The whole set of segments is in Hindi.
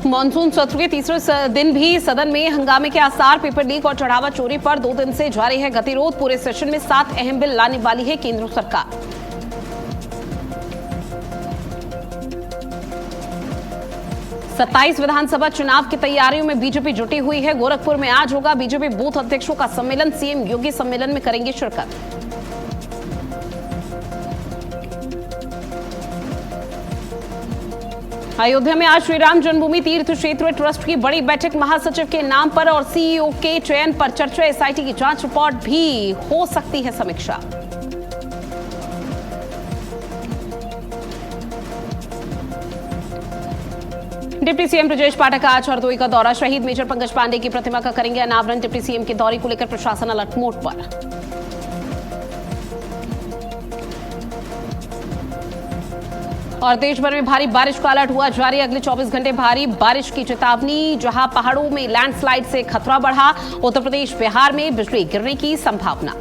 मानसून सत्र के तीसरे दिन भी सदन में हंगामे के आसार। पेपर लीक और चढ़ावा चोरी पर 2 दिन से जारी है गतिरोध। पूरे सेशन में 7 अहम बिल लाने वाली है केंद्र सरकार। सत्ताईस विधानसभा चुनाव की तैयारियों में बीजेपी जुटी हुई है। गोरखपुर में आज होगा बीजेपी बूथ अध्यक्षों का सम्मेलन। सीएम योगी सम्मेलन में करेंगे शिरकत। अयोध्या में आज श्री राम जन्मभूमि तीर्थ क्षेत्र ट्रस्ट की बड़ी बैठक। महासचिव के नाम पर और सीईओ के चयन पर चर्चा। एसआईटी की जांच रिपोर्ट भी हो सकती है समीक्षा। डिप्टी सीएम ब्रजेश पाठक का आज हरदोई का दौरा। शहीद मेजर पंकज पांडे की प्रतिमा का करेंगे अनावरण। डिप्टी सीएम के दौरे को लेकर प्रशासन अलर्ट मोड पर। और देश भर में भारी बारिश का अलर्ट हुआ जारी। अगले 24 घंटे भारी बारिश की चेतावनी। जहां पहाड़ों में लैंडस्लाइड से खतरा बढ़ा। उत्तर प्रदेश बिहार में बिजली गिरने की संभावना।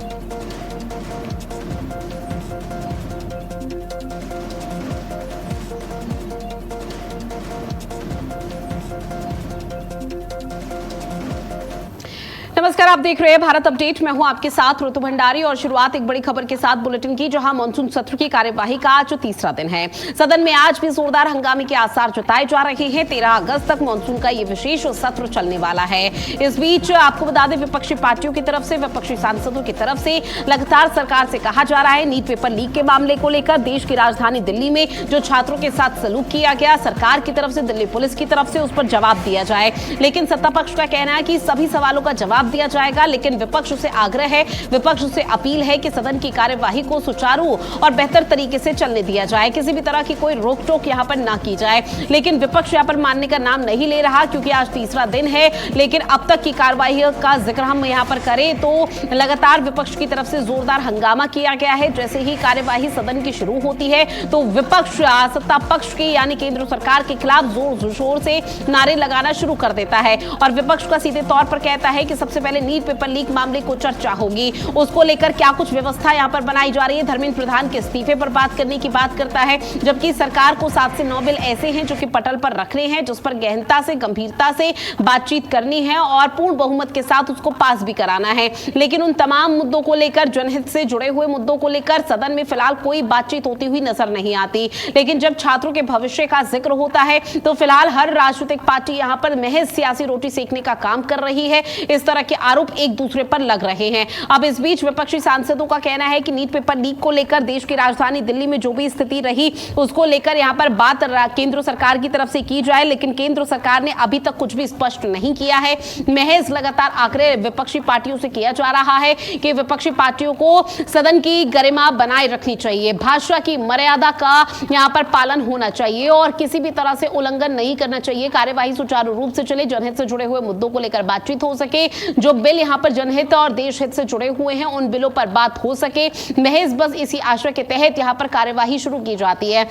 नमस्कार, आप देख रहे हैं भारत अपडेट। मैं हूं आपके साथ ऋतु भंडारी और शुरुआत एक बड़ी खबर के साथ बुलेटिन की, जहां मानसून सत्र की कार्यवाही का आज तीसरा दिन है। सदन में आज भी जोरदार हंगामे के आसार जताए जा रहे हैं। 13 अगस्त तक मानसून का ये विशेष सत्र चलने वाला है। इस बीच आपको बता दें, विपक्षी पार्टियों की तरफ से, विपक्षी सांसदों की तरफ से लगातार सरकार से कहा जा रहा है, नीट पेपर लीक के मामले को लेकर देश की राजधानी दिल्ली में जो छात्रों के साथ सलूक किया गया, सरकार की तरफ से, दिल्ली पुलिस की तरफ से उस पर जवाब दिया जाए। लेकिन सत्ता पक्ष का कहना है कि सभी सवालों का जवाब दिया जाएगा। लेकिन विपक्ष से आग्रह है, विपक्ष से अपील है कि सदन की कार्यवाही को सुचारू और बेहतर तरीके से चलने दिया जाए। किसी भी तरह की कोई रोक टोक यहां पर ना की जाए। लेकिन विपक्ष यहां पर मानने का नाम नहीं ले रहा, क्योंकि आज तीसरा दिन है। लेकिन अब तक की कार्यवाही का जिक्र हम यहां पर करें तो लगातार विपक्ष की तरफ से जोरदार हंगामा किया गया है। जैसे ही कार्यवाही सदन की शुरू होती है तो विपक्ष सत्ता पक्ष की यानी केंद्र सरकार के खिलाफ जोर शोर से नारे लगाना शुरू कर देता है। और विपक्ष का सीधे तौर पर कहता है कि सबसे पहले नीट पेपर लीक मामले को चर्चा होगी, उसको लेकर क्या कुछ व्यवस्था यहां पर बनाई जा रही है। धर्मेंद्र प्रधान के इस्तीफे पर बात करने की बात करता है, जबकि सरकार को 7 से 9 बिल ऐसे हैं जो कि पटल पर रखने हैं, जिस पर गहनता से, गंभीरता से बातचीत करनी है और पूर्ण बहुमत के साथ उसको पास भी कराना है। लेकिन उन तमाम मुद्दों को लेकर, जनहित से जुड़े हुए मुद्दों को लेकर सदन में फिलहाल कोई बातचीत होती हुई नजर नहीं आती। लेकिन जब छात्रों के भविष्य का जिक्र होता है तो फिलहाल हर राजनीतिक पार्टी यहां पर महज सियासी रोटी सेकने का काम कर रही है। इस तरह के आरोप एक दूसरे पर लग रहे हैं। अब इस बीच विपक्षी सांसदों का कहना है कि नीट पेपर लीक को लेकर देश की राजधानी दिल्ली में जो भी स्थिति रही, उसको लेकर यहां पर बात केंद्र सरकार की तरफ से की जाए। लेकिन केंद्र सरकार ने अभी तक कुछ भी स्पष्ट नहीं किया है। महज लगातार आग्रह विपक्षी पार्टियों से किया जा रहा है कि विपक्षी पार्टियों को सदन की गरिमा बनाए रखनी चाहिए, भाषा की मर्यादा का यहां पर पालन होना चाहिए और किसी भी तरह से उल्लंघन नहीं करना चाहिए। कार्यवाही सुचारू रूप से चले, जनहित से जुड़े हुए मुद्दों को लेकर बातचीत हो सके, जो बिल यहां पर जनहित और देश हित से जुड़े हुए हैं उन बिलों पर बात हो सके। महज बस इसी आशा के तहत यहां पर कार्यवाही शुरू की जाती है।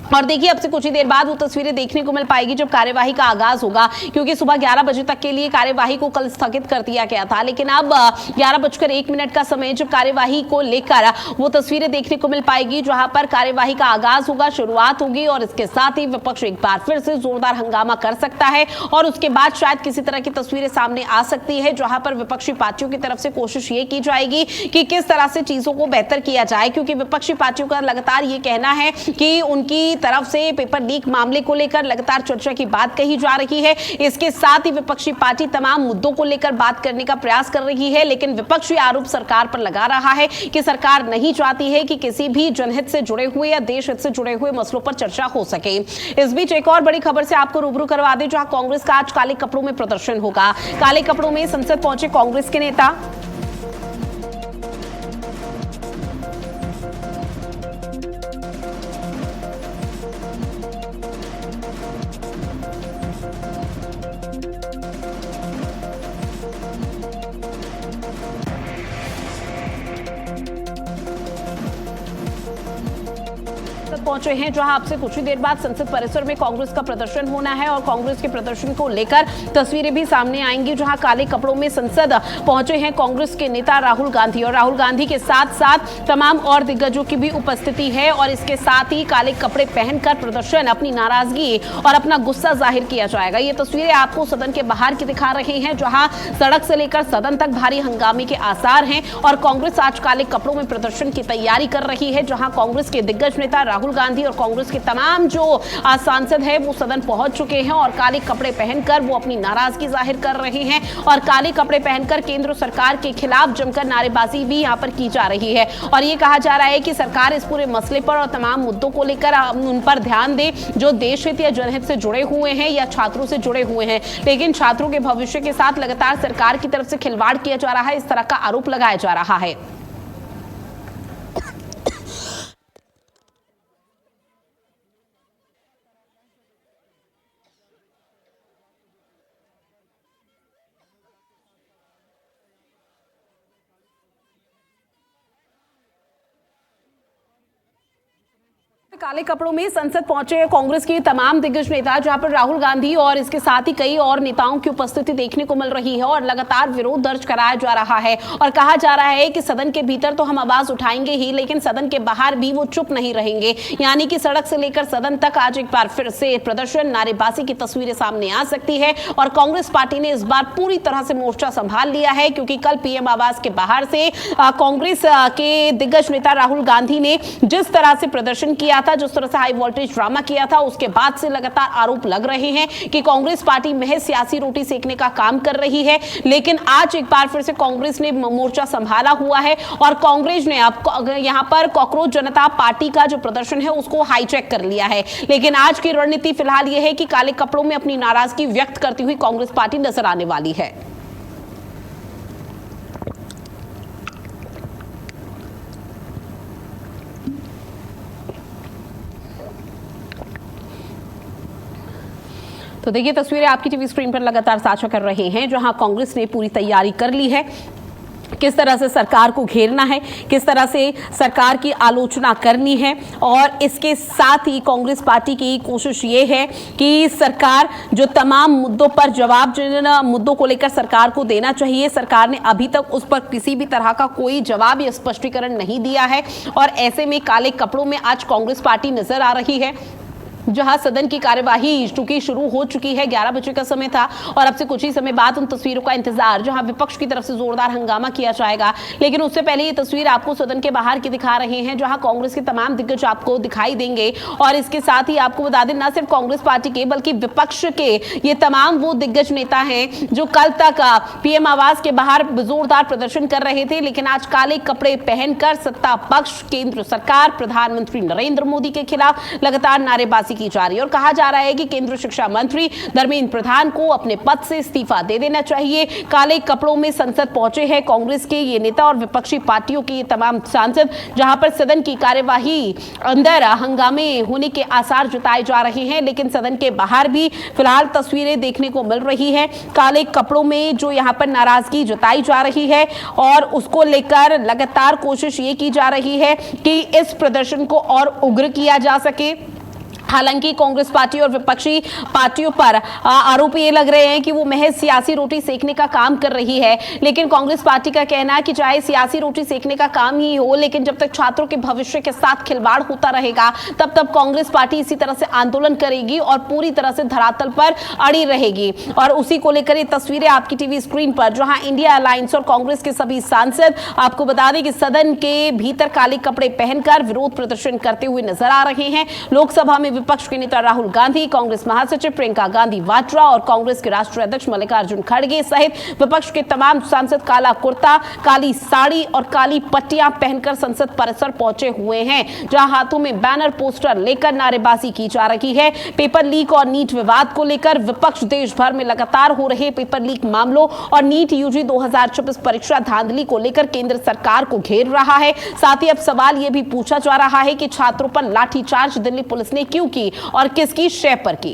और देखिए, अब से कुछ ही देर बाद वो तस्वीरें देखने को मिल पाएगी जब कार्यवाही का आगाज होगा, क्योंकि सुबह 11 बजे तक के लिए कार्यवाही को कल स्थगित कर दिया गया था। लेकिन अब 11:01 का समय जब कार्यवाही को लेकर वो तस्वीरें देखने को मिल पाएगी जहां पर कार्यवाही का आगाज होगा, शुरुआत होगी और इसके साथ ही विपक्ष एक बार फिर से जोरदार हंगामा कर सकता है और उसके बाद शायद किसी तरह की तस्वीरें सामने आ सकती है, जहां पर विपक्षी पार्टियों की तरफ से कोशिश ये की जाएगी कि किस तरह से चीजों को बेहतर किया जाए। क्योंकि विपक्षी पार्टियों का लगातार ये कहना है कि उनकी तरफ से पेपर लीक मामले को लेकर लगातार चर्चा की बात कही जा रही है। इसके साथ ही विपक्षी पार्टी तमाम मुद्दों को लेकर बात करने का प्रयास कर रही है। लेकिन विपक्षी आरोप सरकार पर लगा रहा है कि सरकार नहीं चाहती है कि किसी भी जनहित से जुड़े हुए या देश हित से जुड़े हुए मसलों पर चर्चा हो सके। इस बीच एक और बड़ी खबर से आपको रूबरू करवा दें, जहां कांग्रेस का आज काले कपड़ों में प्रदर्शन होगा। काले कपड़ों में संसद पहुंचे कांग्रेस के नेता। पहुंचे हैं, जहां अब से कुछ ही देर बाद संसद परिसर में कांग्रेस का प्रदर्शन होना है और कांग्रेस के प्रदर्शन को लेकर तस्वीरें भी सामने आएंगी, जहां काले कपड़ों में संसद पहुंचे हैं कांग्रेस के नेता राहुल गांधी और राहुल गांधी के साथ साथ तमाम और दिग्गजों की भी उपस्थिति है और इसके साथ ही काले कपड़े पहनकर प्रदर्शन, अपनी नाराजगी और अपना गुस्सा जाहिर किया जाएगा। ये तस्वीरें आपको सदन के बाहर की दिखा रहे हैं, जहां सड़क से लेकर सदन तक भारी हंगामे के आसार हैं और कांग्रेस आज काले कपड़ों में प्रदर्शन की तैयारी कर रही है, जहां कांग्रेस के दिग्गज नेता राहुल गांधी और कांग्रेस के तमाम जो सांसद हैं वो सदन पहुंच चुके हैं और काले कपड़े पहनकर वो अपनी नाराजगी जाहिर कर रहे हैं और काले कपड़े पहनकर केंद्र सरकार के खिलाफ जमकर नारेबाजी भी यहां पर की जा रही है और ये कहा जा रहा है कि सरकार इस पूरे मसले पर और तमाम मुद्दों को लेकर उन पर ध्यान दे जो देश हित या जनहित से जुड़े हुए हैं या छात्रों से जुड़े हुए हैं, लेकिन छात्रों के भविष्य के साथ लगातार सरकार की तरफ से खिलवाड़ किया जा रहा है, इस तरह का आरोप लगाया जा रहा है। काले कपड़ों में संसद पहुंचे कांग्रेस के तमाम दिग्गज नेता, जहां पर राहुल गांधी और इसके साथ ही कई और नेताओं की उपस्थिति देखने को मिल रही है और लगातार विरोध दर्ज कराया जा रहा है और कहा जा रहा है कि सदन के भीतर तो हम आवाज उठाएंगे ही, लेकिन सदन के बाहर भी वो चुप नहीं रहेंगे, यानी कि सड़क से लेकर सदन तक आज एक बार फिर से प्रदर्शन, नारेबाजी की तस्वीरें सामने आ सकती है और कांग्रेस पार्टी ने इस बार पूरी तरह से मोर्चा संभाल लिया है, क्योंकि कल पीएम आवास के बाहर से कांग्रेस के दिग्गज नेता राहुल गांधी ने जिस तरह से प्रदर्शन किया था, जिस तरह से हाई वोल्टेज ड्रामा किया था, उसके बाद से लगातार आरोप लग रहे हैं कि कांग्रेस पार्टी महज सियासी रोटी सेकने का काम कर रही है। लेकिन आज एक बार फिर से कांग्रेस ने मोर्चा संभाला हुआ है और कांग्रेस ने अब यहां पर कॉकरोच जनता पार्टी का जो प्रदर्शन है उसको हाईजैक कर लिया है। लेकिन आज की रणनीति फिलहाल यह है कि काले कपड़ों में अपनी नाराजगी व्यक्त करती हुई कांग्रेस पार्टी नजर आने वाली है। तो देखिए तस्वीरें आपकी टीवी स्क्रीन पर लगातार साझा कर रहे हैं, जहां कांग्रेस ने पूरी तैयारी कर ली है, किस तरह से सरकार को घेरना है, किस तरह से सरकार की आलोचना करनी है और इसके साथ ही कांग्रेस पार्टी की कोशिश ये है कि सरकार जो तमाम मुद्दों पर जवाब, जिन मुद्दों को लेकर सरकार को देना चाहिए, सरकार ने अभी तक उस पर किसी भी तरह का कोई जवाब या स्पष्टीकरण नहीं दिया है और ऐसे में काले कपड़ों में आज कांग्रेस पार्टी नजर आ रही है, जहां सदन की कार्यवाही चूंकि शुरू हो चुकी है, 11 बजे का समय था और अब से कुछ ही समय बाद उन तस्वीरों का इंतजार, जहां विपक्ष की तरफ से जोरदार हंगामा किया जाएगा। लेकिन उससे पहले ये तस्वीर आपको सदन के बाहर की दिखा रहे हैं, जहां कांग्रेस के तमाम दिग्गज आपको दिखाई देंगे और इसके साथ ही आपको बता दें, न सिर्फ कांग्रेस पार्टी के बल्कि विपक्ष के ये तमाम वो दिग्गज नेता हैं जो कल तक पीएम आवास के बाहर जोरदार प्रदर्शन कर रहे थे, लेकिन आज काले कपड़े पहनकर सत्ता पक्ष, केंद्र सरकार, प्रधानमंत्री नरेंद्र मोदी के खिलाफ लगातार नारेबाजी की जा रही है और कहा जा रहा है कि केंद्रीय शिक्षा मंत्री धर्मेंद्र प्रधान को अपने पद से इस्तीफा दे देना चाहिए। काले कपड़ों में संसद पहुंचे हैं कांग्रेस के ये नेता और विपक्षी पार्टियों के ये तमाम सांसद, जहां पर सदन की कार्यवाही अंदर हंगामे होने के आसार जताए जा रहे हैं, लेकिन सदन के बाहर भी फिलहाल तस्वीरें देखने को मिल रही है काले कपड़ों में जो यहां पर नाराजगी जताई जा रही है और उसको लेकर लगातार कोशिश ये की जा रही है कि इस प्रदर्शन को और उग्र किया जा सके। हालांकि कांग्रेस पार्टी और विपक्षी पार्टियों पर आरोप ये लग रहे हैं कि वो महज सियासी रोटी सेकने का काम कर रही है, लेकिन कांग्रेस पार्टी का कहना है कि चाहे सियासी रोटी सेकने का काम ही हो, लेकिन जब तक छात्रों के भविष्य के साथ खिलवाड़ होता रहेगा तब तक कांग्रेस पार्टी इसी तरह से आंदोलन करेगी और पूरी तरह से धरातल पर अड़ी रहेगी। और उसी को लेकर ये तस्वीरें आपकी टीवी स्क्रीन पर, जहां इंडिया अलायंस और कांग्रेस के सभी सांसद आपको बता दें कि सदन के भीतर काले कपड़े पहनकर विरोध प्रदर्शन करते हुए नजर आ रहे हैं। लोकसभा में विपक्ष के नेता राहुल गांधी, कांग्रेस महासचिव प्रियंका गांधी वाड्रा और कांग्रेस के राष्ट्रीय अध्यक्ष मल्लिकार्जुन खड़गे सहित विपक्ष के तमाम सांसद काला कुर्ता, काली साड़ी और काली पट्टियां पहनकर संसद परिसर पहुंचे हुए हैं, जहां हाथों में बैनर पोस्टर लेकर नारेबाजी की जा रही है। पेपर लीक और नीट विवाद को लेकर विपक्ष देश भर में लगातार हो रहे पेपर लीक मामलों और नीट यूजी 2026 परीक्षा धांधली को लेकर केंद्र सरकार को घेर रहा है। साथ ही अब सवाल यह भी पूछा जा रहा है कि छात्रों पर लाठीचार्ज दिल्ली पुलिस ने क्यों की और किसकी शय पर की।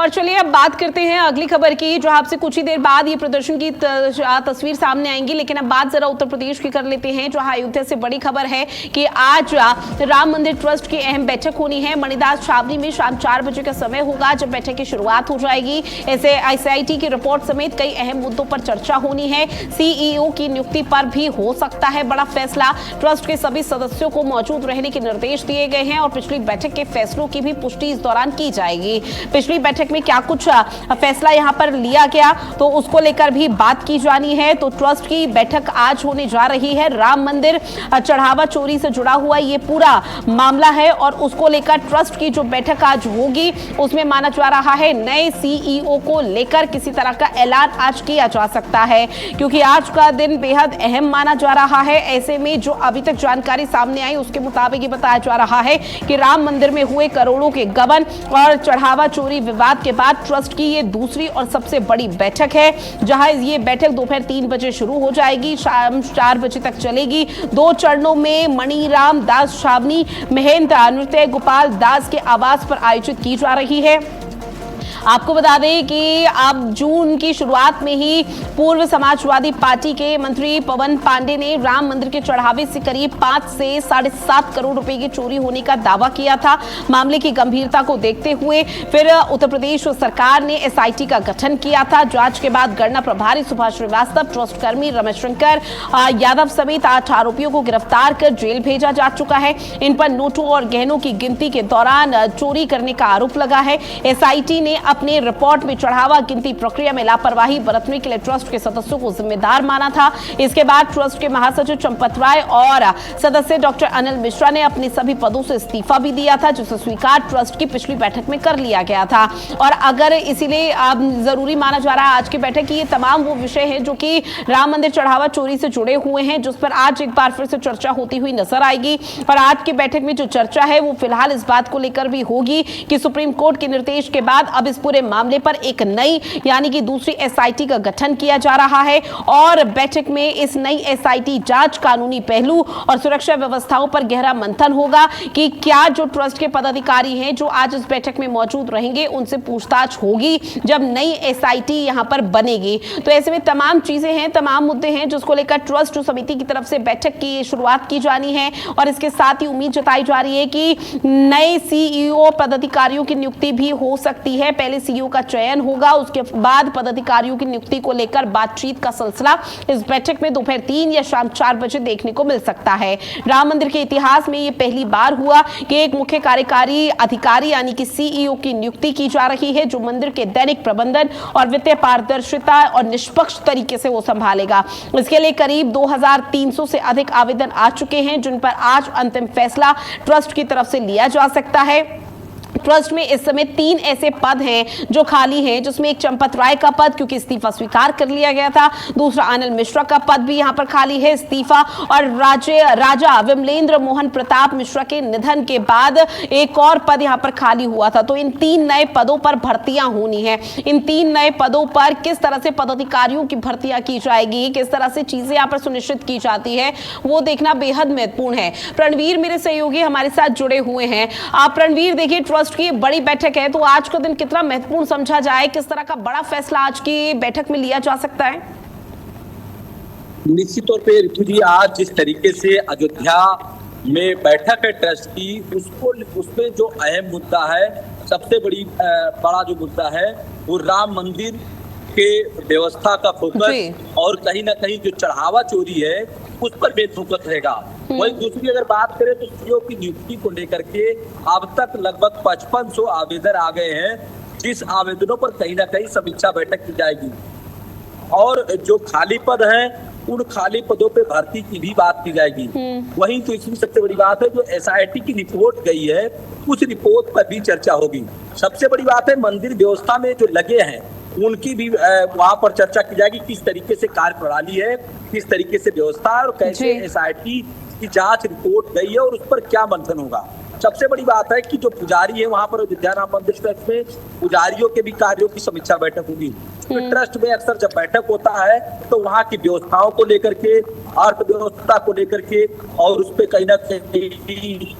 और चलिए अब बात करते हैं अगली खबर की, जो आपसे कुछ ही देर बाद ये प्रदर्शन की तस्वीर सामने आएंगी। लेकिन अब बात जरा उत्तर प्रदेश की कर लेते हैं, जो अयोध्या से बड़ी खबर है कि आज राम मंदिर ट्रस्ट की अहम बैठक होनी है। मणिदास छावनी में शाम 4 बजे का समय होगा जब बैठक की शुरुआत हो जाएगी। ऐसे SIT की रिपोर्ट समेत कई अहम मुद्दों पर चर्चा होनी है। CEO की नियुक्ति पर भी हो सकता है बड़ा फैसला। ट्रस्ट के सभी सदस्यों को मौजूद रहने के निर्देश दिए गए हैं और पिछली बैठक के फैसलों की भी पुष्टि इस दौरान की जाएगी। पिछली बैठक में क्या कुछ फैसला यहां पर लिया गया तो उसको लेकर भी बात की जानी है। तो ट्रस्ट की बैठक आज होने जा रही है। राम मंदिर चढ़ावा चोरी से जुड़ा हुआ ये पूरा मामला है और उसको लेकर ट्रस्ट की जो बैठक आज होगी उसमें माना जा रहा है नए CEO को लेकर किसी तरह का ऐलान आज किया जा सकता है, क्योंकि आज का दिन बेहद अहम माना जा रहा है। ऐसे में जो अभी तक जानकारी सामने आई उसके मुताबिक ये बताया जा रहा है कि राम मंदिर में हुए करोड़ों के गबन और चढ़ावा चोरी विवाद के बाद ट्रस्ट की ये दूसरी और सबसे बड़ी बैठक है, जहां ये बैठक दोपहर 3 बजे शुरू हो जाएगी, शाम 4 बजे तक चलेगी। 2 चरणों में मणिराम दास छावनी महेंद्र नृत्य गोपाल दास के आवास पर आयोजित की जा रही है। आपको बता दें कि अब जून की शुरुआत में ही पूर्व समाजवादी पार्टी के मंत्री पवन पांडे ने राम मंदिर के चढ़ावे से करीब 5 से 7.5 करोड़ रुपए की चोरी होने का दावा किया था। मामले की गंभीरता को देखते हुए फिर उत्तर प्रदेश सरकार ने SIT का गठन किया था। जांच के बाद गणना प्रभारी सुभाष श्रीवास्तव, ट्रस्ट कर्मी रमेश शंकर यादव समेत 8 आरोपियों को गिरफ्तार कर जेल भेजा जा चुका है। इन पर नोटों और गहनों की गिनती के दौरान चोरी करने का आरोप लगा है। SIT ने अपने रिपोर्ट में चढ़ावा गिनती प्रक्रिया में लापरवाही बरतने के लिए ट्रस्ट के सदस्यों को जिम्मेदार माना था। इसके बाद ट्रस्ट के महासचिव चंपत राय और सदस्य डॉक्टर अनिल मिश्रा ने अपने सभी पदों से इस्तीफा भी दिया था, जिसे स्वीकार ट्रस्ट की पिछली बैठक में कर लिया गया था। और अगर इसीलिए जरूरी माना जा रहा है आज की बैठक की ये तमाम वो विषय हैं जो कि राम मंदिर चढ़ावा चोरी से जुड़े हुए हैं, जिस पर आज एक बार फिर से चर्चा होती हुई नजर आएगी। और आज की बैठक में जो चर्चा है वो फिलहाल इस बात को लेकर भी होगी कि सुप्रीम कोर्ट के निर्देश के बाद अब इस पूरे मामले पर एक नई यानी कि दूसरी SIT का गठन किया जा रहा है और बैठक में इस नई SIT जांच, कानूनी पहलू और सुरक्षा व्यवस्थाओं पर गहरा मंथन होगा कि क्या जो ट्रस्ट के पदाधिकारी हैं जो आज इस बैठक में मौजूद रहेंगे उनसे पूछताछ होगी जब नई SIT यहां पर बनेगी। तो ऐसे में तमाम चीजें हैं, तमाम मुद्दे हैं जिसको लेकर ट्रस्ट समिति की तरफ से बैठक की शुरुआत की जानी है और इसके साथ ही उम्मीद जताई जा रही है कि नए CEO पदाधिकारियों की नियुक्ति भी हो सकती है। पहले CEO का चयन होगा, उसके बाद पदाधिकारियों की नियुक्ति को लेकर बातचीत का सिलसिला इस बैठक में दोपहर 3 या शाम 4 बजे देखने को मिल सकता है। राम मंदिर के इतिहास में यह पहली बार हुआ कि एक मुख्य कार्यकारी अधिकारी यानी कि CEO की नियुक्ति की जा रही है, जो मंदिर के दैनिक प्रबंधन और वित्तीय पारदर्शिता और निष्पक्ष तरीके से वो संभालेगा। इसके लिए करीब 2300 से अधिक आवेदन आ चुके हैं, जिन पर आज अंतिम फैसला ट्रस्ट की तरफ से लिया जा सकता है। ट्रस्ट में इस समय 3 ऐसे पद हैं जो खाली हैं, जिसमें एक चंपत राय का पद क्योंकि इस्तीफा स्वीकार कर लिया गया था, दूसरा अनिल मिश्रा का पद भी यहां पर खाली है, इस्तीफा, और राजा विमलेंद्र मोहन प्रताप मिश्रा के निधन के बाद एक और पद यहां पर खाली हुआ था। तो इन 3 नए पदों पर भर्तियां होनी है। इन 3 नए पदों पर किस तरह से पदाधिकारियों की भर्तियां की जाएगी, किस तरह से चीजें यहां पर सुनिश्चित की जाती है, वो देखना बेहद महत्वपूर्ण है। रणवीर मेरे सहयोगी हमारे साथ जुड़े हुए हैं। आप रणवीर, देखिए ट्रस्ट की बड़ी बैठक है, तो आज का दिन कितना महत्वपूर्ण समझा जाए, किस तरह का बड़ा फैसला आज की बैठक में लिया जा सकता है? निश्चित तौर पे ऋतु जी, आज जिस तरीके से अयोध्या में बैठक है ट्रस्ट की, उसमें जो अहम मुद्दा है, सबसे बड़ा जो मुद्दा है वो राम मंदिर के व्यवस्था का फोकस और कहीं ना कहीं जो चढ़ावा चोरी है उस पर बेहद फोकस रहेगा। वही दूसरी अगर बात करें तो CEO की नियुक्ति को लेकर के अब तक लगभग 5500 आवेदन आ गए हैं, जिस आवेदनों पर कहीं ना कहीं समीक्षा बैठक की जाएगी और जो खाली पद हैं उन खाली पदों पे भर्ती की भी बात की जाएगी। वहीं तो इसमें सबसे बड़ी बात है जो SIT की रिपोर्ट गई है, उस रिपोर्ट पर भी चर्चा होगी। सबसे बड़ी बात है मंदिर व्यवस्था में जो लगे हैं उनकी भी वहां पर चर्चा की जाएगी, किस तरीके से कार्य प्रणाली है, किस तरीके से व्यवस्था है और कैसे SIT की जांच रिपोर्ट गई है और उस पर क्या मंथन होगा। सबसे बड़ी बात है कि जो पुजारी है वहां पर अयोध्या राम मंदिर ट्रस्ट में पुजारियों के भी कार्यों की समीक्षा बैठक होगी। तो ट्रस्ट में अक्सर जब बैठक होता है तो वहां की व्यवस्थाओं को लेकर के, अर्थव्यवस्था को लेकर के और उस पर कहीं ना कहीं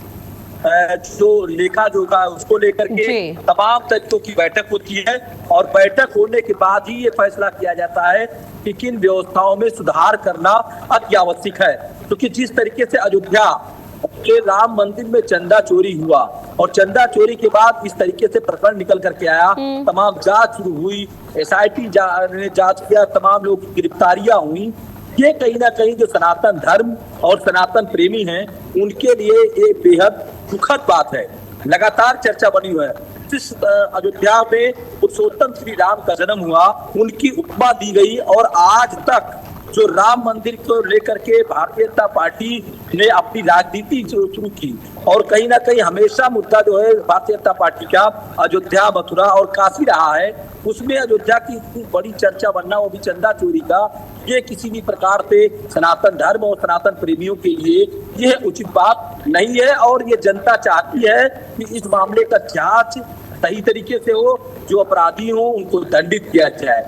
जो लेखा जोखा है उसको लेकर के जी। तमाम तथ्यों की बैठक होती है और बैठक होने के बाद ही ये फैसला किया जाता है कि किन व्यवस्थाओं में सुधार करना अति आवश्यक है। क्योंकि जिस तरीके से अयोध्या के राम मंदिर में चंदा चोरी हुआ और चंदा चोरी के बाद इस तरीके से प्रकरण निकल करके आया, तमाम जांच शुरू हुई, SIT ने जांच किया, तमाम लोगों की गिरफ्तारियां हुई। ये कहीं ना कहीं जो सनातन धर्म और सनातन प्रेमी हैं उनके लिए ये बेहद दुखद बात है। लगातार चर्चा बनी हुई है। जिस अयोध्या में पुरुषोत्तम श्री राम का जन्म हुआ उनकी उपमा दी गई और आज तक जो राम मंदिर को लेकर के भारतीय जनता पार्टी ने अपनी राजनीति शुरू की और कहीं ना कहीं हमेशा मुद्दा जो है भारतीय जनता पार्टी का अयोध्या, मथुरा और काशी रहा है। उसमें अयोध्या की इतनी बड़ी चर्चा बनना, वो भी चंदा चोरी का, ये किसी भी प्रकार से सनातन धर्म और सनातन प्रेमियों के लिए यह उचित बात नहीं है। और ये जनता चाहती है कि इस मामले का जांच सही तरीके से हो, जो अपराधी हो उनको दंडित किया जाए।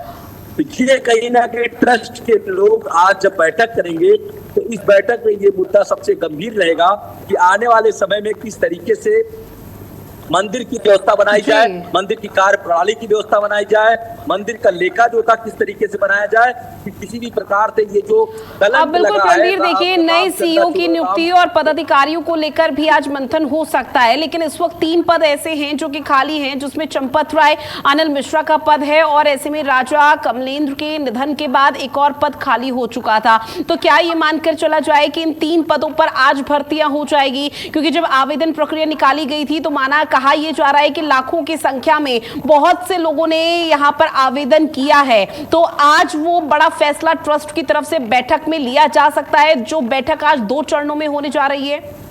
ये कहीं ना कहीं ट्रस्ट के लोग आज जब बैठक करेंगे तो इस बैठक में ये मुद्दा सबसे गंभीर रहेगा कि आने वाले समय में किस तरीके से मंदिर की व्यवस्था बनाई जाए, मंदिर की कार्य प्रणाली की व्यवस्था बनाई जाए, मंदिर का लेखा जोखा किस तरीके से बनाया जाए कि किसी भी प्रकार से ये जो अब बिल्कुल रणवीर देखिए, नए CEO की नियुक्ति और पदाधिकारियों को लेकर भी आज मंथन हो सकता है, लेकिन इस वक्त 3 पद ऐसे हैं जो कि खाली हैं, जिसमें चंपत राय, अनिल मिश्रा का पद है और ऐसे में राजा कमलेंद्र के निधन के बाद एक और पद खाली हो चुका था। तो क्या ये मानकर चला जाए कि इन 3 पदों पर आज भर्तियां हो जाएगी? क्योंकि जब आवेदन प्रक्रिया निकाली गई थी तो कहा यह जा रहा है कि लाखों की संख्या में बहुत से लोगों ने यहां पर आवेदन किया है। तो आज वो बड़ा फैसला ट्रस्ट की तरफ से बैठक में लिया जा सकता है, जो बैठक आज 2 चरणों में होने जा रही है।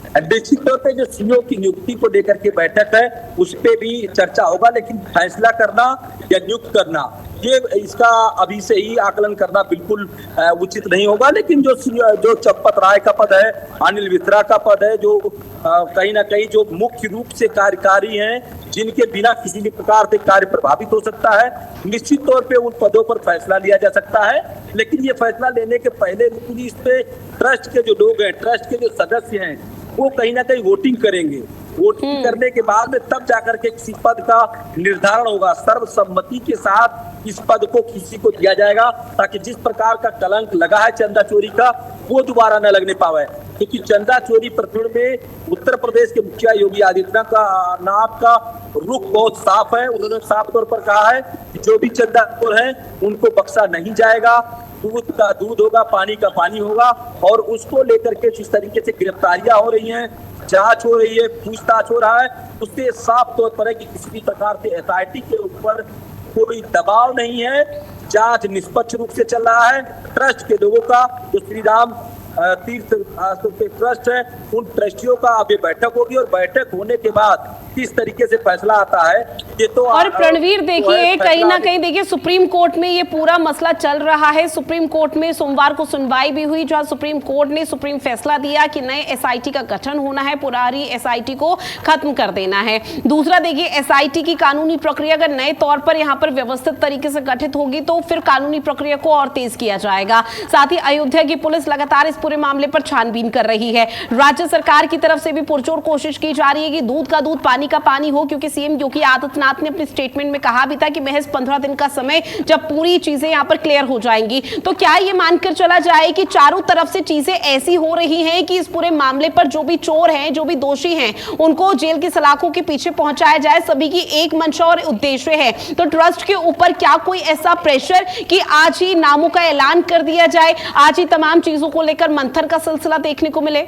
निश्चित तौर पे जो CEO की नियुक्ति को लेकर के बैठक है उस पर भी चर्चा होगा, लेकिन फैसला करना या नियुक्त करना ये इसका अभी से ही आकलन करना बिल्कुल उचित नहीं होगा। लेकिन जो चंपत राय का पद है, अनिल मिश्रा का पद है, जो कहीं ना कहीं जो मुख्य रूप से कार्यकारी हैं, जिनके बिना किसी भी प्रकार से कार्य प्रभावित हो सकता है, निश्चित तौर पे उन पदों पर फैसला लिया जा सकता है। लेकिन ये फैसला लेने के पहले इस पे ट्रस्ट के जो लोग हैं, ट्रस्ट के जो सदस्य हैं, वो कहीं ना कहीं वोटिंग करेंगे। वोटिंग करने के बाद में तब जाकर के किसी पद का निर्धारण होगा। सर्वसम्मति के साथ इस पद को किसी को दिया जाएगा ताकि जिस प्रकार का कलंक लगा है चंदा चोरी का वो दोबारा न लगने पावे। क्योंकि चंदा चोरी प्रकरण में उत्तर प्रदेश के मुखिया योगी आदित्यनाथ का रुख बहुत साफ है। उन्होंने साफ तौर पर कहा है कि जो भी चंदा चोर है उनको बख्शा नहीं जाएगा, दूध का दूध होगा, पानी का पानी होगा। और उसको लेकर के जिस तरीके से गिरफ्तारियां हो रही हैं, जांच हो रही है, पूछताछ हो रहा है, उससे साफ तौर पर है कि किसी भी प्रकार से SIT के ऊपर कोई दबाव नहीं है। जांच निष्पक्ष रूप से चल रहा है। ट्रस्ट के लोगों का जो श्री राम तीर्थ के ट्रस्ट है, उन ट्रस्टियों का अभी बैठक होगी और बैठक होने के बाद किस तरीके से फैसला आता है ये तो। और रणवीर देखिए, कहीं ना कहीं देखिए सुप्रीम कोर्ट में ये पूरा मसला चल रहा है। सुप्रीम कोर्ट में सोमवार को सुनवाई भी हुई, जहां सुप्रीम कोर्ट ने सुप्रीम फैसला दिया कि नए SIT का गठन होना है, पुरानी SIT को खत्म कर देना है। दूसरा देखिए, SIT की कानूनी प्रक्रिया अगर नए तौर पर यहाँ पर व्यवस्थित तरीके से गठित होगी तो फिर कानूनी प्रक्रिया को और तेज किया जाएगा। साथ ही अयोध्या की पुलिस लगातार इस पूरे मामले पर छानबीन कर रही है। राज्य सरकार की तरफ से भी पुरजोर कोशिश की जा रही है कि दूध का दूध, पानी का पानी हो, क्योंकि CM योगी आदित्यनाथ ने अपने स्टेटमेंट में कहा भी था कि महज 15 दिन का समय जब पूरी चीजें यहां पर क्लियर हो जाएंगी। तो क्या ये मानकर चला जाए कि चारों तरफ से चीजें ऐसी हो रही हैं कि इस पूरे मामले पर जो भी चोर हैं, जो भी दोषी हैं, उनको जेल की सलाखों के पीछे पहुंचाया जाए, सभी की एक मंशा और उद्देश्य है। तो ट्रस्ट के ऊपर क्या कोई ऐसा प्रेशर कि आज ही नामों का ऐलान कर दिया जाए, आज ही तमाम चीजों को लेकर मंथन का सिलसिला देखने को मिले?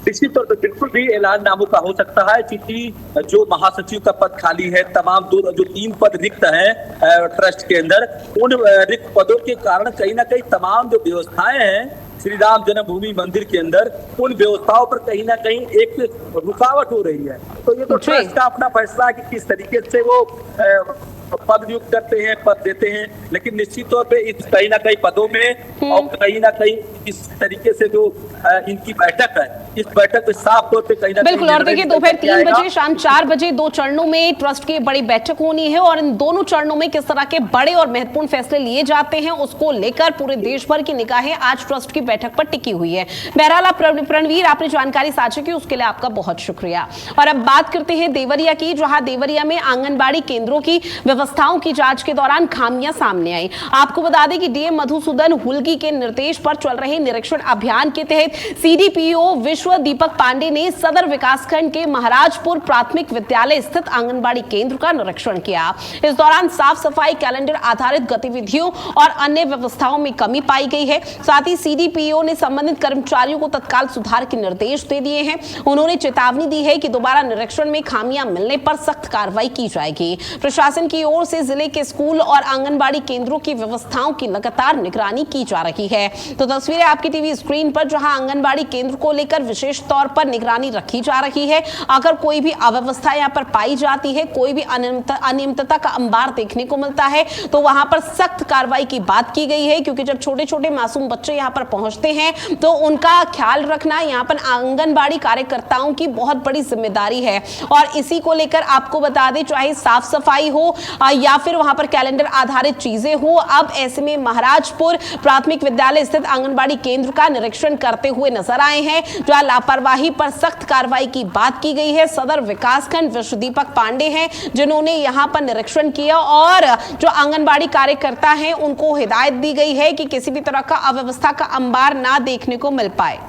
निश्चित तौर पर बिल्कुल भी ऐलाननामों का हो सकता है, क्योंकि जो महासचिव का पद खाली है, तमाम जो 3 पद रिक्त हैं ट्रस्ट के अंदर, उन रिक्त पदों के कारण कहीं ना कहीं तमाम जो व्यवस्थाएं हैं श्री राम जन्मभूमि मंदिर के अंदर, उन व्यवस्थाओं पर कहीं ना कहीं एक रुकावट हो रही है। तो ये तो ट्रस्ट का अपना फैसला है कि किस तरीके से वो पद नियुक्त करते हैं, पद देते हैं, लेकिन निश्चित तौर पे इस कहीं ना कहीं पदों में और कहीं ना कहीं इस तरीके से जो इनकी बैठक है, इस बैठक में साफ तौर पे कहीं ना बिल्कुल। और देखिए दोपहर 3 बजे शाम 4 बजे 2 चरणों में ट्रस्ट की बड़ी बैठक होनी है और इन दोनों चरणों में किस तरह के बड़े और महत्वपूर्ण फैसले लिए जाते हैं उसको लेकर पूरे देश भर की निगाहें आज ट्रस्ट की बैठक पर टिकी हुई है। बहरहाल प्रणवीर, आपने जानकारी साझा की उसके लिए आपका बहुत शुक्रिया। और अब बात करते हैं देवरिया की, जहां देवरिया में आंगनबाड़ी केंद्रों की व्यवस्थाओं की जांच के दौरान खामियां सामने आई। आपको बता दें कि डीएम मधुसूदन हुल्गी के निर्देश पर चल रहे निरीक्षण अभियान के तहत सीडीपीओ विश्व दीपक पांडे ने सदर विकासखंड के महाराजपुर प्राथमिक विद्यालय स्थित आंगनबाड़ी केंद्र का निरीक्षण किया। इस दौरान साफ सफाई, कैलेंडर आधारित गतिविधियों और अन्य व्यवस्थाओं में कमी पाई गई है। साथ ही सीडीपीओ ने संबंधित कर्मचारियों को तत्काल सुधार के निर्देश दे दिए हैं। उन्होंने चेतावनी दी है कि दोबारा निरीक्षण में खामियां मिलने पर सख्त कार्रवाई की जाएगी। प्रशासन की ओर से जिले के स्कूल और आंगनबाड़ी केंद्रों की व्यवस्थाओं की लगातार निगरानी की जा रही है। तो तस्वीरें आपकी टीवी स्क्रीन पर, जहां आंगनबाड़ी केंद्र को लेकर विशेष तौर पर निगरानी रखी जा रही है। अगर कोई भी अव्यवस्था यहां पर पाई जाती है, कोई भी अनियमितता का अंबार देखने को मिलता है, तो वहां पर सख्त कार्रवाई की बात की गई है। क्योंकि जब छोटे छोटे मासूम बच्चे यहां पर पहुंचते हैं तो उनका ख्याल रखना यहां पर आंगनबाड़ी कार्यकर्ताओं की बहुत बड़ी जिम्मेदारी है। और इसी को लेकर आपको बता दें, चाहे साफ सफाई हो या फिर वहां पर कैलेंडर आधारित चीजें हो, अब ऐसे में महाराजपुर प्राथमिक विद्यालय स्थित आंगनबाड़ी केंद्र का निरीक्षण करते हुए नजर आए हैं। जहां लापरवाही पर सख्त कार्रवाई की बात की गई है। सदर विकासखंड विश्व दीपक पांडे हैं जिन्होंने यहां पर निरीक्षण किया और जो आंगनबाड़ी कार्यकर्ता हैं उनको हिदायत दी गई है कि किसी भी तरह का अव्यवस्था का अंबार ना देखने को मिल पाए।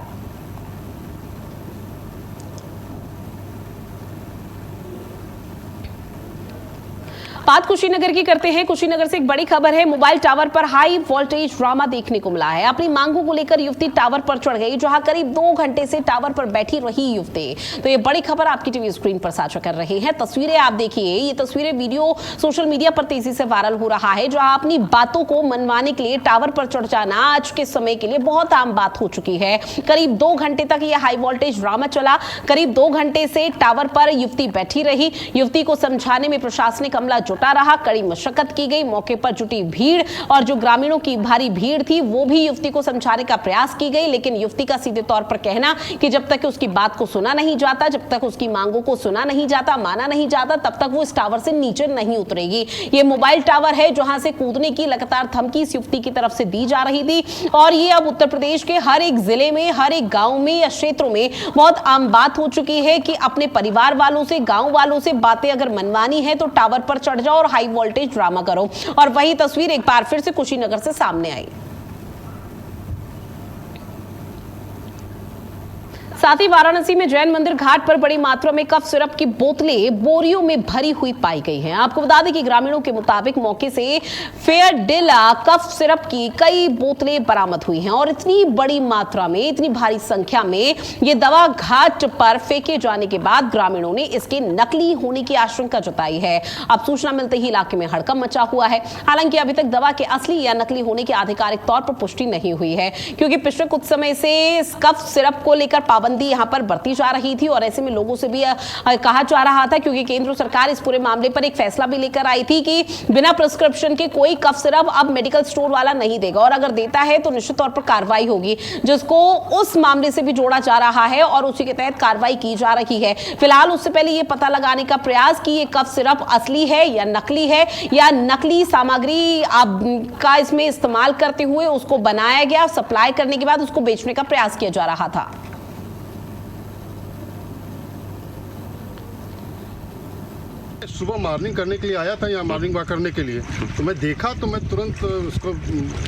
बात कुशीनगर की करते हैं। कुशीनगर से एक बड़ी खबर है, मोबाइल टावर पर हाई वोल्टेज ड्रामा देखने को मिला है। अपनी मांगों को लेकर युवती टावर पर चढ़ गई, जहां करीब 2 घंटे से टावर पर बैठी रही युवती। तो ये बड़ी खबर आपकी टीवी स्क्रीन पर साझा कर रहे हैं। तस्वीरें आप देखिए, ये तस्वीरें वीडियो सोशल मीडिया पर तेजी से वायरल हो रहा है, जहां अपनी बातों को मनवाने के लिए टावर पर चढ़ जाना आज के समय के लिए बहुत आम बात हो चुकी है। करीब 2 घंटे तक यह हाई वोल्टेज ड्रामा चला। करीब 2 घंटे से टावर पर युवती बैठी रही। युवती को समझाने में प्रशासनिक अमला जुटा रहा, कड़ी मशक्कत की गई। मौके पर जुटी भीड़ और जो ग्रामीणों की भारी भीड़ थी वो भी युवती को समझाने का प्रयास की गई, लेकिन युवती का सीधे तौर पर कहना कि जब तक उसकी बात को सुना नहीं जाता, जब तक उसकी मांगों को सुना नहीं जाता, माना नहीं जाता, तब तक वो इस टावर से नीचे नहीं उतरेगी। ये मोबाइल टावर है जहां से कूदने की लगातार धमकी इस युवती की तरफ से दी जा रही थी और ये अब उत्तर प्रदेश के हर एक जिले में, हर एक गांव में या क्षेत्रों में बहुत आम बात हो चुकी है कि अपने परिवार वालों से, गांव वालों से बातें अगर मनवानी है तो टावर पर चढ़ जाओ और हाई वोल्टेज ड्रामा करो। और वही तस्वीर एक बार फिर से कुशीनगर से सामने आई। साथ ही वाराणसी में जैन मंदिर घाट पर बड़ी मात्रा में कफ सिरप की बोतलें बोरियों में भरी हुई पाई गई हैं। आपको बता दें कि ग्रामीणों के मुताबिक मौके से फेयर डिला कफ सिरप की कई बोतलें बरामद हुई हैं और इतनी बड़ी मात्रा में, इतनी भारी संख्या में ये दवा घाट पर फेंके जाने के बाद ग्रामीणों ने इसके नकली होने की आशंका जताई है। अब सूचना मिलते ही इलाके में हड़कंप मचा हुआ है। हालांकि अभी तक दवा के असली या नकली होने की आधिकारिक तौर पर पुष्टि नहीं हुई है, क्योंकि पिछले कुछ समय से कफ सिरप को लेकर पाबंदी यहां पर बढ़ती जा रही थी और ऐसे में लोगों से भी कहा जा रहा था, क्योंकि केंद्र सरकार इस पूरे मामले पर एक फैसला भी लेकर आई थी कि बिना प्रिस्क्रिप्शन के कोई कफ सिरप अब मेडिकल स्टोर वाला नहीं देगा और अगर देता है तो निश्चित तौर पर कार्रवाई होगी, जिसको उस मामले से भी जोड़ा जा रहा है और उसी के तहत कार्रवाई की जा रही है। फिलहाल उससे पहले यह पता लगाने का प्रयास कि ये कफ सिरप असली है या नकली है, या नकली सामग्री का इसमें इस्तेमाल करते हुए उसको बनाया गया, सप्लाई करने के बाद उसको बेचने का प्रयास किया जा रहा था। सुबह मॉर्निंग करने के लिए आया था, यहाँ मॉर्निंग वॉक करने के लिए, तो मैं देखा तो मैं तुरंत उसको,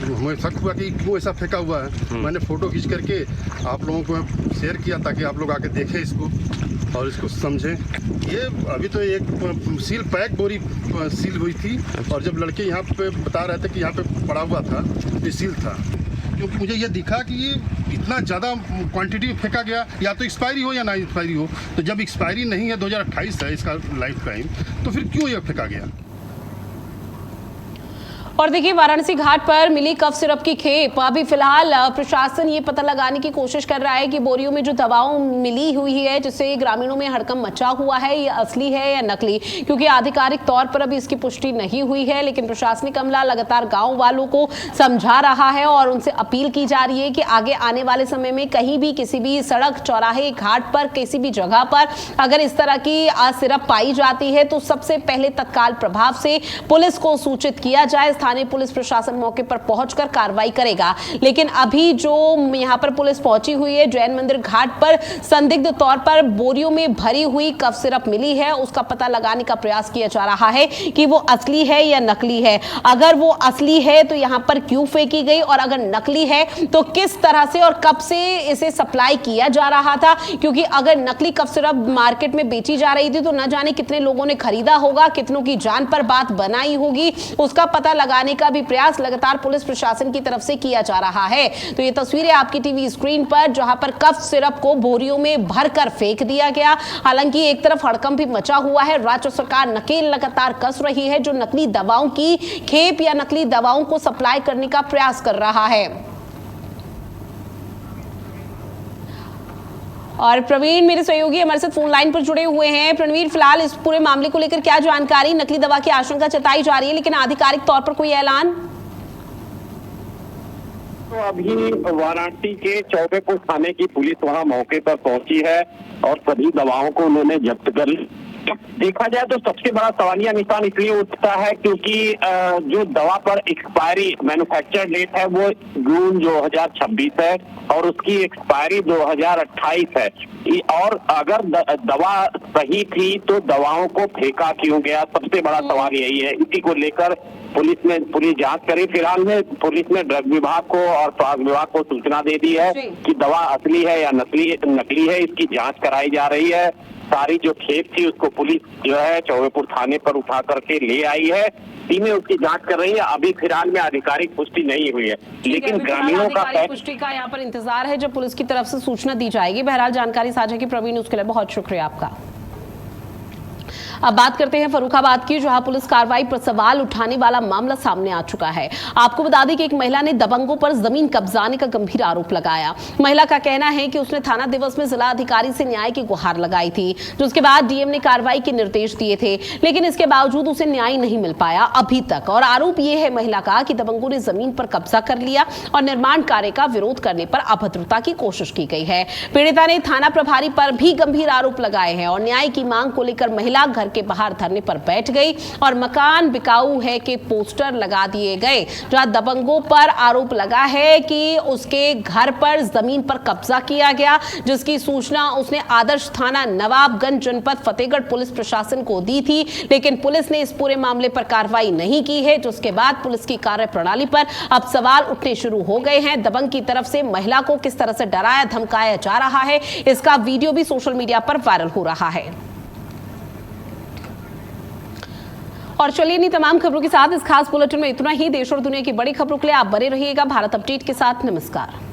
हमें शक हुआ कि क्यों ऐसा फेंका हुआ है। मैंने फ़ोटो खींच करके आप लोगों को शेयर किया ताकि आप लोग आके देखें इसको और इसको समझें। ये अभी तो एक सील पैक बोरी सील हुई थी और जब लड़के यहाँ पे बता रहे थे कि यहाँ पे पड़ा हुआ था, ये सील था। क्योंकि मुझे ये दिखा कि ये इतना ज़्यादा क्वांटिटी में फेंका गया, या तो एक्सपायरी हो या ना एक्सपायरी हो। तो जब एक्सपायरी नहीं है, 2028 है इसका लाइफ टाइम, तो फिर क्यों ये फेंका गया। और देखिए, वाराणसी घाट पर मिली कफ सिरप की खेप। अभी फिलहाल प्रशासन ये पता लगाने की कोशिश कर रहा है कि बोरियों में जो दवाओं मिली हुई है, जिससे ग्रामीणों में हड़कंप मचा हुआ है, ये असली है या नकली, क्योंकि आधिकारिक तौर पर अभी इसकी पुष्टि नहीं हुई है। लेकिन प्रशासनिक अमला लगातार गांव वालों को समझा रहा है और उनसे अपील की जा रही है कि आगे आने वाले समय में कहीं भी किसी भी सड़क, चौराहे, घाट पर, किसी भी जगह पर अगर इस तरह की सिरप पाई जाती है तो सबसे पहले तत्काल प्रभाव से पुलिस को सूचित किया जाए। स्थानीय पुलिस प्रशासन मौके पर पहुंचकर कार्रवाई करेगा। लेकिन अभी जो यहां पर पुलिस पहुंची हुई है, जैन मंदिर घाट पर संदिग्ध तौर पर बोरियों में भरी हुई कफ सिरप मिली है, उसका पता लगाने का प्रयास किया जा रहा है कि वो असली है या नकली है। अगर वो असली है तो यहां पर क्यों फेंकी गई, और अगर नकली है तो किस तरह से और कब से इसे सप्लाई किया जा रहा था, क्योंकि अगर नकली कफ सिरप मार्केट में बेची जा रही थी तो न जाने कितने लोगों ने खरीदा होगा, कितनों की जान पर बात बनाई होगी। उसका पता लगाने का भी प्रयास लगातार पुलिस प्रशासन की तरफ से किया जा रहा है। तो ये तस्वीरें आपकी टीवी स्क्रीन पर, जहां पर कफ सिरप को बोरियों में भरकर फेंक दिया गया। हालांकि एक तरफ हड़कंप भी मचा हुआ है, राज्य सरकार नकेल लगातार कस रही है, जो नकली दवाओं की खेप या नकली दवाओं को सप्लाई करने का प्रयास कर रहा है। और प्रवीण मेरे सहयोगी हमारे साथ फोन लाइन पर जुड़े हुए हैं। प्रवीण, फिलहाल इस पूरे मामले को लेकर क्या जानकारी? नकली दवा की आशंका जताई जा रही है, लेकिन आधिकारिक तौर पर कोई ऐलान? तो अभी वाराणसी के चौबेपुर थाने की पुलिस वहां मौके पर पहुंची है और सभी दवाओं को उन्होंने जब्त कर ली। देखा जाए तो सबसे बड़ा सवालिया निशान इसलिए उठता है क्योंकि जो दवा पर एक्सपायरी मैन्युफैक्चर डेट है वो जून 2026 है और उसकी एक्सपायरी 2028 है। और अगर दवा सही थी तो दवाओं को फेंका क्यों गया, सबसे बड़ा सवाल यही है। इसी को लेकर पुलिस जांच करी। फिलहाल में पुलिस ने ड्रग विभाग को और स्वास्थ्य विभाग को सूचना दे दी है कि दवा असली है या नकली है, इसकी जांच कराई जा रही है। सारी जो खेप थी उसको पुलिस जो है चौबेपुर थाने पर उठा करके ले आई है। टीमें उसकी जांच कर रही है। अभी फिलहाल में आधिकारिक पुष्टि नहीं हुई है, लेकिन ग्रामीणों का पुष्टि का यहाँ पर इंतजार है, जब पुलिस की तरफ से सूचना दी जाएगी। बहरहाल जानकारी साझा की प्रवीण, उसके लिए बहुत शुक्रिया आपका। अब बात करते हैं फर्रुखाबाद की, जहां पुलिस कार्रवाई पर सवाल उठाने वाला मामला सामने आ चुका है। आपको बता दें कि एक महिला ने दबंगों पर जमीन कब्जाने का गंभीर आरोप लगाया। महिला का कहना है कि उसने थाना दिवस में जिला अधिकारी से न्याय की गुहार लगाई थी, जिसके बाद डीएम ने कार्रवाई के निर्देश दिए थे, लेकिन इसके बावजूद उसे न्याय नहीं मिल पाया अभी तक। और आरोप यह है महिला का कि दबंगों ने जमीन पर कब्जा कर लिया और निर्माण कार्य का विरोध करने पर अभद्रता की कोशिश की गई है। पीड़िता ने थाना प्रभारी पर भी गंभीर आरोप लगाए हैं और न्याय की मांग को लेकर महिला घर के बाहर धरने पर बैठ गई और मकान बिकाऊ है के पोस्टर लगा दिए गए, जहां दबंगों पर आरोप लगा है कि उसके घर पर जमीन पर कब्जा किया गया, जिसकी सूचना उसने आदर्श थाना नवाबगंज जनपद फतेहगढ़ पुलिस प्रशासन को दी थी, लेकिन पुलिस ने इस पूरे मामले पर कार्रवाई नहीं की है, जिसके बाद पुलिस की कार्यप्रणाली पर अब सवाल उठने शुरू हो गए हैं। दबंग की तरफ से महिला को किस तरह से डराया धमकाया जा रहा है, इसका वीडियो भी सोशल मीडिया पर वायरल हो रहा है। और चलिए इन्हीं तमाम खबरों के साथ इस खास बुलेटिन में इतना ही। देश और दुनिया की बड़ी खबरों के लिए आप बने रहिएगा भारत अपडेट के साथ। नमस्कार।